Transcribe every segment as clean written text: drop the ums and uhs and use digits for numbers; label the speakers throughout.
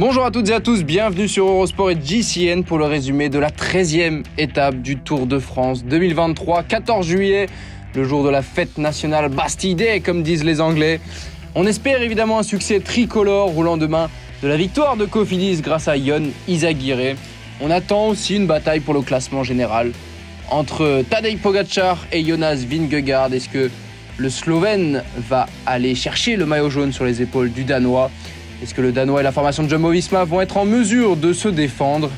Speaker 1: Bonjour à toutes et à tous, bienvenue sur Eurosport et GCN pour le résumé de la 13e étape du Tour de France 2023, 14 juillet, le jour de la fête nationale Bastille Day, comme disent les Anglais. On espère évidemment un succès tricolore au lendemain de la victoire de Cofidis grâce à Yon Izagirre. On attend aussi une bataille pour le classement général entre Tadej Pogačar et Jonas Vingegaard. Est-ce que le Slovène va aller chercher le maillot jaune sur les épaules du Danois ? Est-ce que le Danois et la formation de Jumbo-Visma vont être en mesure de se défendre ?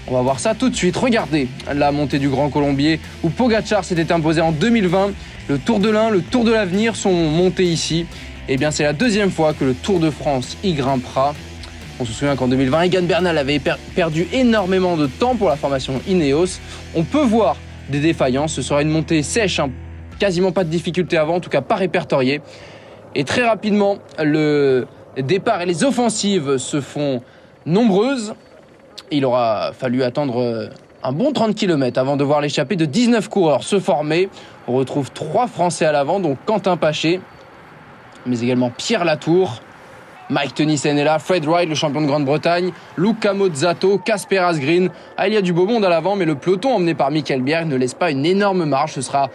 Speaker 1: On va voir ça tout de suite. Regardez la montée du Grand Colombier où Pogačar s'était imposé en 2020. Le Tour de l'Ain, le Tour de l'Avenir sont montés ici. Eh bien, c'est la deuxième fois que le Tour de France y grimpera. On se souvient qu'en 2020, Egan Bernal avait perdu énormément de temps pour la formation Ineos. On peut voir des défaillances. Ce sera une montée sèche, quasiment pas de difficulté avant, en tout cas pas répertoriée. Et très rapidement, le départ et les offensives se font nombreuses. Il aura fallu attendre un bon 30 km avant de voir l'échappée de 19 coureurs se former. On retrouve 3 Français à l'avant, donc Quentin Paché, mais également Pierre Latour. Mike Tennyson est là, Fred Wright, le champion de Grande-Bretagne, Luca Mozzato, Casper Asgreen. Il y a du beau monde à l'avant, mais le peloton emmené par Michael Bjerg ne laisse pas une énorme marge. Ce sera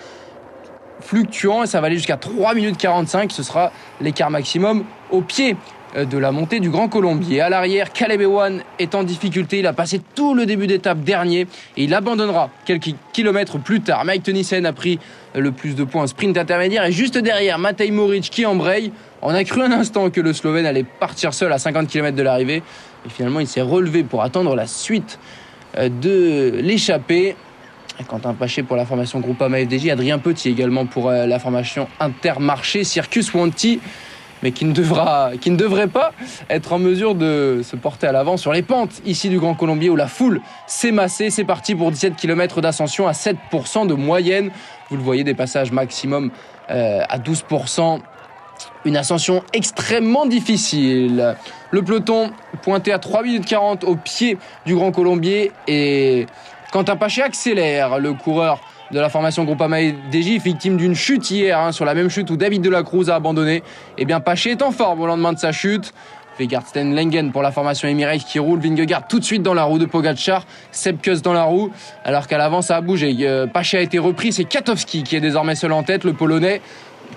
Speaker 1: fluctuant et ça va aller jusqu'à 3 minutes 45. Ce sera l'écart maximum au pied de la montée du Grand Colombier. À l'arrière, Caleb Ewan est en difficulté. Il a passé tout le début d'étape dernier et il abandonnera quelques kilomètres plus tard. Mike Tennyson a pris le plus de points en sprint intermédiaire et juste derrière, Matej Moric qui embraye. On a cru un instant que le Slovène allait partir seul à 50 km de l'arrivée et finalement il s'est relevé pour attendre la suite de l'échappée. Quentin Paché pour la formation Groupama FDJ, Adrien Petit également pour la formation Intermarché Circus Wanty, mais qui ne devrait pas être en mesure de se porter à l'avant sur les pentes ici du Grand Colombier où la foule s'est massée. C'est parti pour 17 km d'ascension à 7% de moyenne. Vous le voyez, des passages maximum à 12%. Une ascension extrêmement difficile. Le peloton pointé à 3 minutes 40 au pied du Grand Colombier et Quentin Paché accélère. Le coureur de la formation Groupama FDJ, victime d'une chute hier, sur la même chute où David de la Cruz a abandonné. Eh bien, Paché est en forme au lendemain de sa chute. Vegard Stenlengen pour la formation Emirates qui roule. Vingegaard tout de suite dans la roue de Pogačar. Sepkus dans la roue, alors qu'à l'avant ça a bougé. Paché a été repris, c'est Kwiatkowski qui est désormais seul en tête, le Polonais,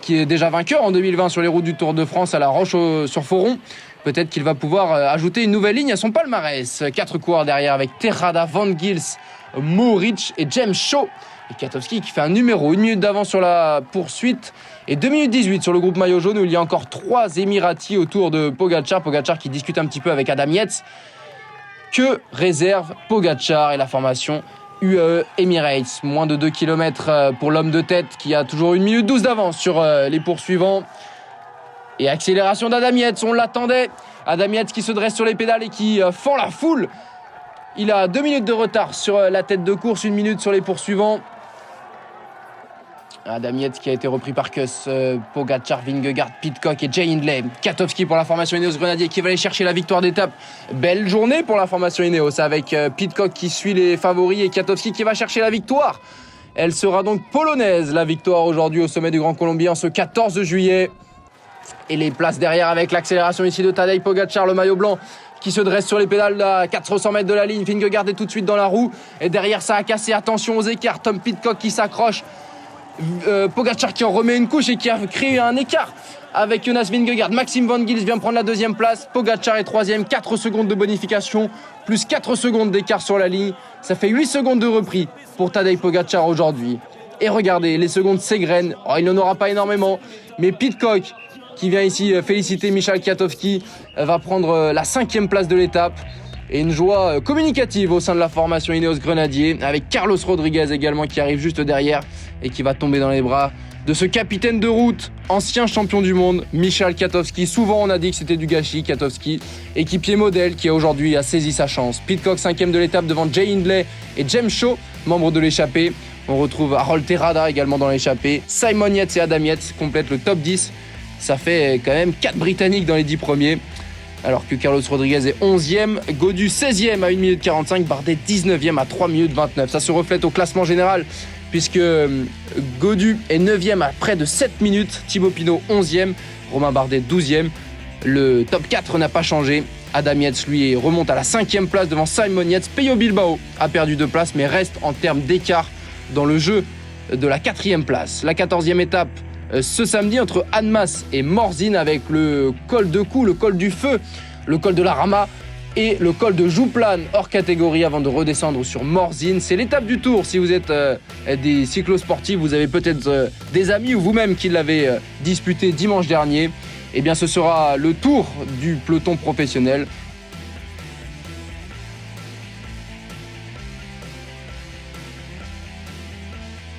Speaker 1: qui est déjà vainqueur en 2020 sur les routes du Tour de France à la Roche-sur-Foron. Peut-être qu'il va pouvoir ajouter une nouvelle ligne à son palmarès. 4 coureurs derrière avec Terrada, Van Gils, Moric et James Shaw. Et Kwiatkowski qui fait un numéro, 1 minute d'avance sur la poursuite et 2 minutes 18 sur le groupe maillot jaune où il y a encore 3 Émiratis autour de Pogačar. Pogačar qui discute un petit peu avec Adam Yates. Que réserve Pogačar et la formation UAE Emirates? Moins de 2 km pour l'homme de tête qui a toujours 1 minute 12 d'avance sur les poursuivants. Et accélération d'Adam Yates, on l'attendait. Adam Yates qui se dresse sur les pédales et qui fend la foule. Il a 2 minutes de retard sur la tête de course, 1 minute sur les poursuivants. Adam Yates qui a été repris par Kuss, Pogačar, Vingegaard, Pidcock et Jay Hindley. Kwiatkowski pour la formation Ineos Grenadier qui va aller chercher la victoire d'étape. Belle journée pour la formation Ineos avec Pidcock qui suit les favoris et Kwiatkowski qui va chercher la victoire. Elle sera donc polonaise, la victoire aujourd'hui au sommet du Grand Colombier en ce 14 juillet. Et les places derrière avec l'accélération ici de Tadej Pogačar, le maillot blanc qui se dresse sur les pédales à 400 mètres de la ligne. Vingegaard est tout de suite dans la roue et derrière ça a cassé, attention aux écarts. Tom Pidcock qui s'accroche. Pogačar qui en remet une couche et qui a créé un écart avec Jonas Vingegaard. Maxime Van Gils vient prendre la deuxième place. Pogačar est troisième, 4 secondes de bonification, plus 4 secondes d'écart sur la ligne. Ça fait 8 secondes de repris pour Tadej Pogačar aujourd'hui. Et regardez, les secondes s'égrènent. Il n'en aura pas énormément, mais Pidcock qui vient ici féliciter Michał Kwiatkowski va prendre la 5e place de l'étape. Et une joie communicative au sein de la formation Ineos Grenadier avec Carlos Rodriguez également qui arrive juste derrière et qui va tomber dans les bras de ce capitaine de route, ancien champion du monde, Michał Kwiatkowski. Souvent on a dit que c'était du gâchis, Kwiatkowski, équipier modèle qui aujourd'hui a saisi sa chance. Pidcock 5e de l'étape devant Jay Hindley et James Shaw, membre de l'échappée. On retrouve Harold Terrada également dans l'échappée. Simon Yates et Adam Yates complètent le top 10. Ça fait quand même 4 Britanniques dans les 10 premiers. Alors que Carlos Rodriguez est 11e, Gaudu 16e à 1 minute 45, Bardet 19e à 3 minutes 29. Ça se reflète au classement général puisque Gaudu est 9e à près de 7 minutes, Thibaut Pinot 11e, Romain Bardet 12e. Le top 4 n'a pas changé. Adam Yates, lui, remonte à la 5e place devant Simon Yates. Pello Bilbao a perdu 2 places, mais reste en termes d'écart dans le jeu de la 4e place. La 14e étape ce samedi entre Annemasse et Morzine avec le col de Cou, le col du Feu, le col de la Rama et le col de Jouplane hors catégorie avant de redescendre sur Morzine. C'est l'étape du Tour. Si vous êtes des cyclosportifs, vous avez peut-être des amis ou vous-même qui l'avez disputé dimanche dernier. Eh bien, ce sera le tour du peloton professionnel